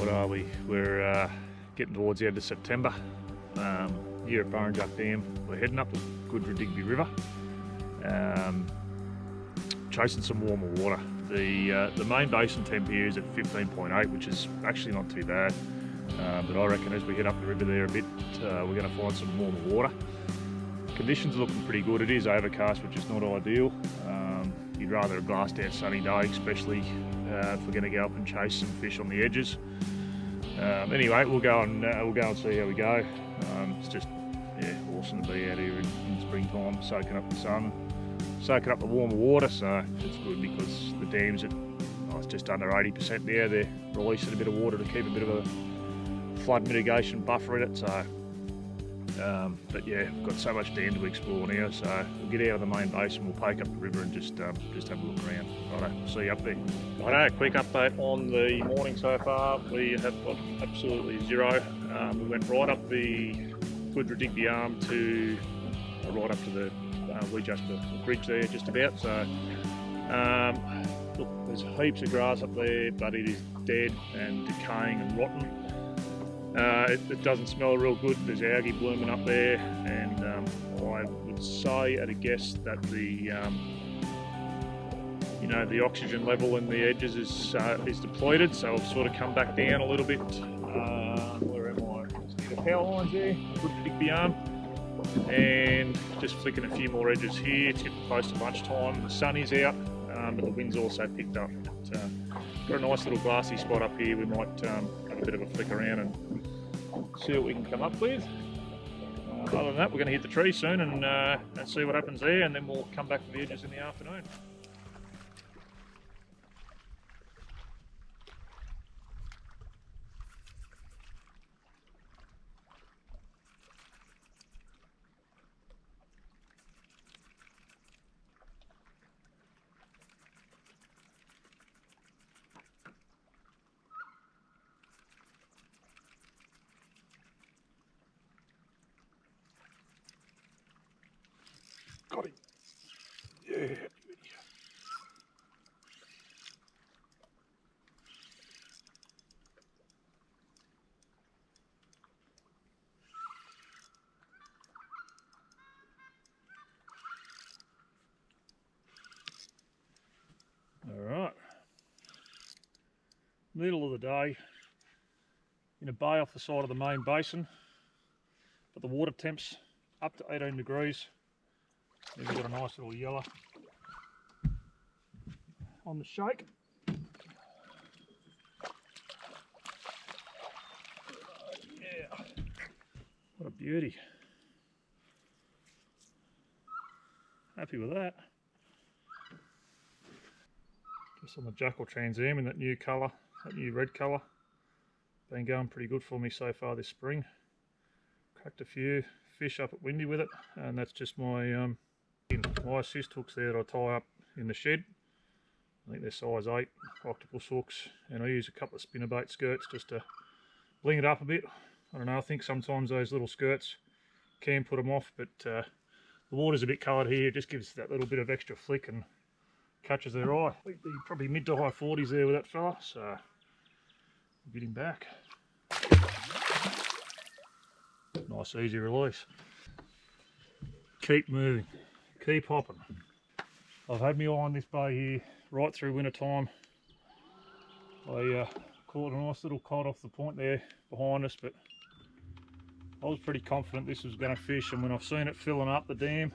What are we? We're getting towards the end of September. Here at Burrinjuck Dam, we're heading up the Burrinjuck River, chasing some warmer water. The main basin temp here is at 15.8, which is actually not too bad. But I reckon as we head up the river there a bit, we're going to find some warmer water. Conditions are looking pretty good. It is overcast, which is not ideal. You'd rather a glassed out sunny day, especially if we're going to go up and chase some fish on the edges. Anyway, we'll go and see how we go. It's just awesome to be out here in springtime, soaking up the sun, soaking up the warmer water. So it's good because the dam's at it's just under 80% now. They're releasing a bit of water to keep a bit of a flood mitigation buffer in it. So, but yeah, we've got so much dam to explore now. So we'll get out of the main basin, we'll poke up the river and just have a look around. Righto, see you up there. Righto, quick update on the morning so far. We have got absolutely zero. We went right up the Burrinjuck Dam to right up to the Weejasper bridge there, just about. So look, there's heaps of grass up there, but it is dead and decaying and rotten. It doesn't smell real good. There's algae blooming up there, and I would say at a guess that the the oxygen level in the edges is depleted, so I've sort of come back down a little bit. Where am I? Just near the power lines there, Burrinjuck Dam, and just flicking a few more edges here. It's getting close to lunchtime. The sun is out, but the wind's also picked up. Got a nice little glassy spot up here. We might have a bit of a flick around and see what we can come up with. Other than that, we're going to hit the tree soon and see what happens there, and then we'll come back to the edges in the afternoon. Got him. Yeah. All right. Middle of the day, in a bay off the side of the main basin, but the water temps up to 18 degrees. Then we've got a nice little yellow on the shake. Yeah, what a beauty. Happy with that. Just on the Jackal Trans Am in that new colour, that new red colour. Been going pretty good for me so far this spring. Cracked a few fish up at Windy with it, and that's just my assist hooks there that I tie up in the shed. I think they're size 8 octopus hooks, and I use a couple of spinnerbait skirts just to bling it up a bit. I don't know, I think sometimes those little skirts can put them off, but the water's a bit coloured here. It just gives that little bit of extra flick and catches their eye. Probably mid to high 40s there with that fella, so we'll get him back. Nice easy release. Keep moving. Keep hopping. I've had my eye on this bay here right through winter time. I caught a nice little cod off the point there behind us, but I was pretty confident this was going to fish, and when I've seen it filling up the dam,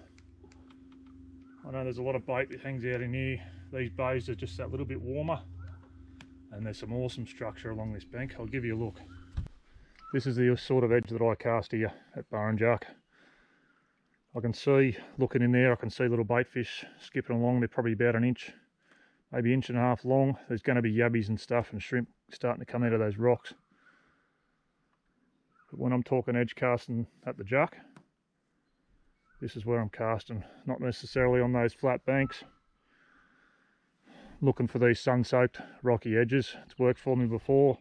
I know there's a lot of bait that hangs out in here. These bays are just that little bit warmer, and there's some awesome structure along this bank. I'll give you a look. This is the sort of edge that I cast here at Burrinjuck. I can see, looking in there, I can see little bait fish skipping along. They're probably about an inch, maybe inch and a half long. There's going to be yabbies and stuff and shrimp starting to come out of those rocks. But when I'm talking edge casting at the Juck, this is where I'm casting, not necessarily on those flat banks. Looking for these sun-soaked rocky edges. It's worked for me before.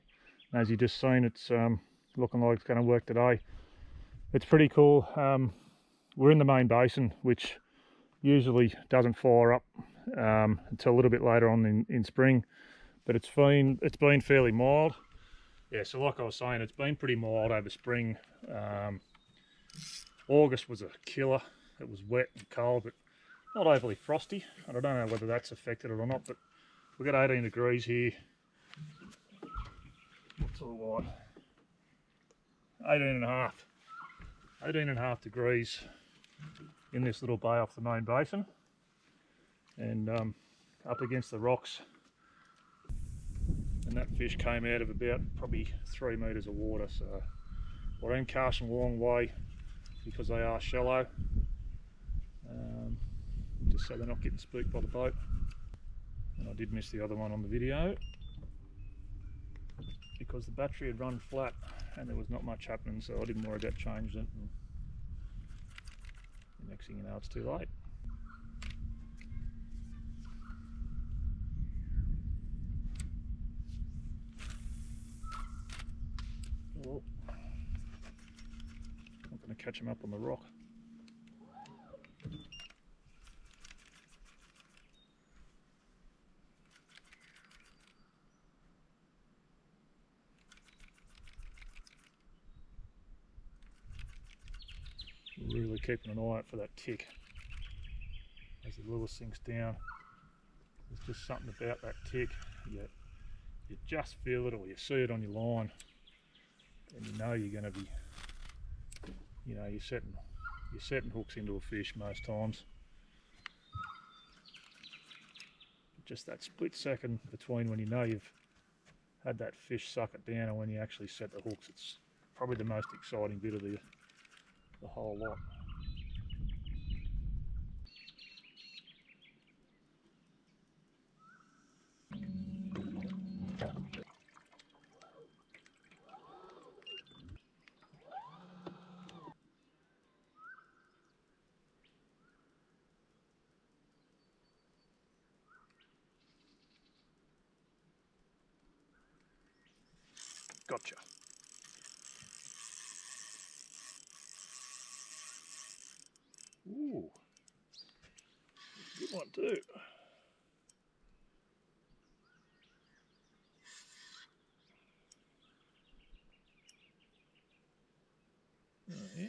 As you just seen, it's looking like it's going to work today. It's pretty cool. We're in the main basin, which usually doesn't fire up until a little bit later on in spring, but it's been fairly mild. Yeah, so like I was saying, it's been pretty mild over spring. August was a killer. It was wet and cold, but not overly frosty. And I don't know whether that's affected it or not, but we've got 18 degrees here. What's all right? 18 and a half degrees in this little bay off the main basin, and up against the rocks. And that fish came out of about probably 3 metres of water, so I don't cast them a long way because they are shallow, just so they're not getting spooked by the boat. And I did miss the other one on the video because the battery had run flat and there was not much happening, so I didn't worry about changing it. And the next thing you know, it's too late. Oh, I'm going to catch him up on the rock. Really keeping an eye out for that tick as the lure sinks down. There's just something about that tick. You just feel it, or you see it on your line, and you know you're going to be, you're setting hooks into a fish most times. But just that split second between when you know you've had that fish suck it down and when you actually set the hooks, it's probably the most exciting bit of the whole lot. Gotcha. Ooh, good one too. Oh, yeah.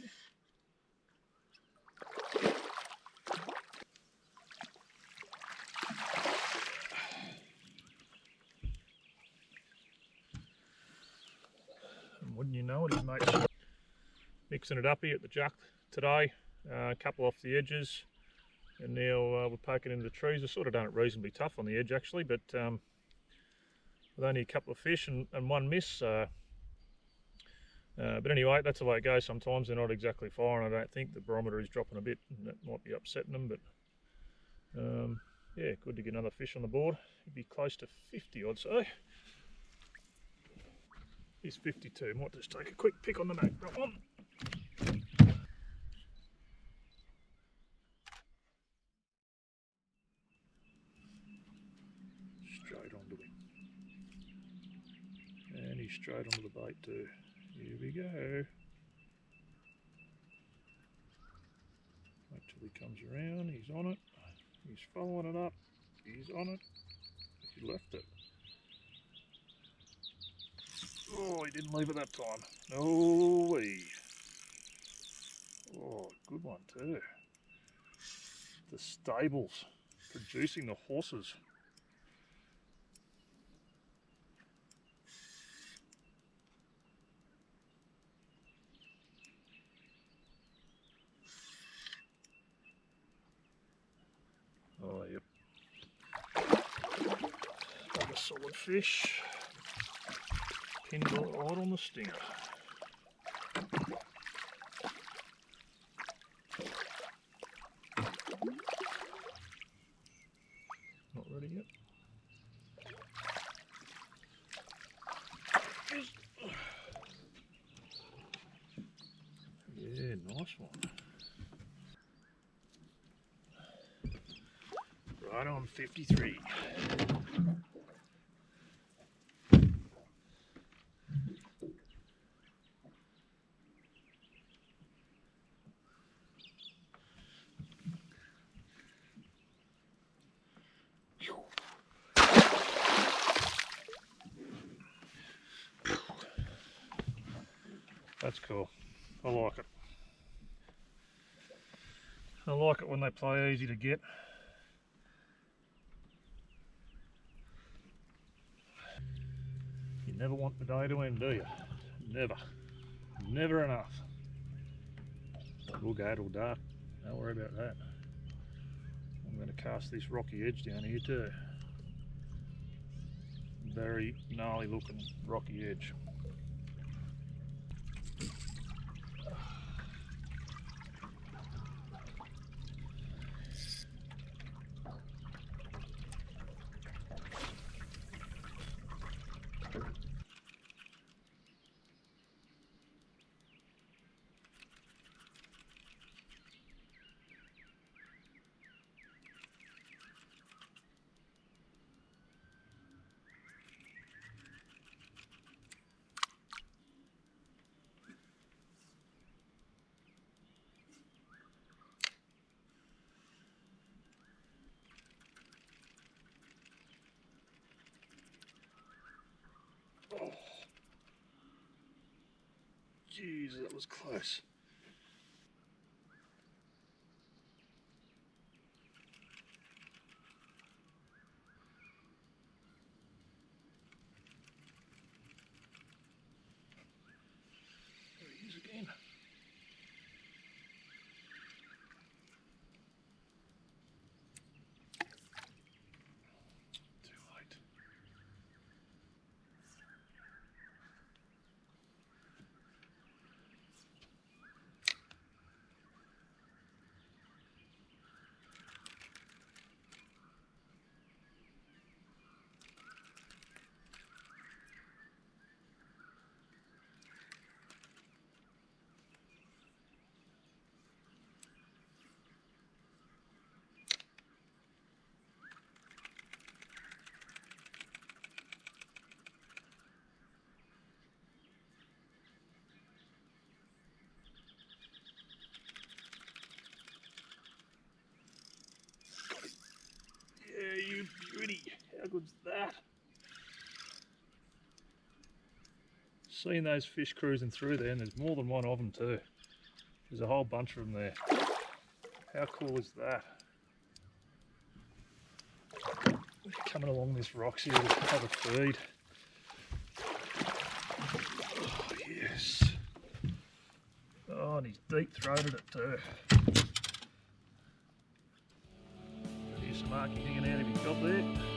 And wouldn't you know it, his mate's mixing it up here at the Juck today. A couple off the edges, and now we're poking into the trees. We've sort of done it reasonably tough on the edge actually, but with only a couple of fish and one miss. But anyway, that's the way it goes sometimes. They're not exactly firing, I don't think. The barometer is dropping a bit and that might be upsetting them, but yeah, good to get another fish on the board. It'd be close to 50, I'd say. He's 52. Might just take a quick pick on the neck. That one. Straight onto him. And he's straight onto the bait too. Here we go. Wait till he comes around. He's on it. He's following it up. He's on it. He left it. Oh, he didn't leave it that time. No way. Oh, good one too. The stables producing the horses. Oh, yep. Another solid fish. Pinned right on the stinger. Not ready yet. Yeah, nice one. Right on 53. That's cool. I like it. I like it when they play easy to get. You never want the day to end, do you? Never. Never enough. We'll go till dark. Don't worry about that. I'm going to cast this rocky edge down here too. Very gnarly looking rocky edge. Oh, jeez, that was close. There he is again. Too late. Yeah, you beauty. How good's that? Seeing those fish cruising through there, and there's more than one of them too. There's a whole bunch of them there. How cool is that? Coming along this rocks here to have a feed. Oh, yes. Oh, and he's deep-throated it too. Here's some marky hanging out if he got there.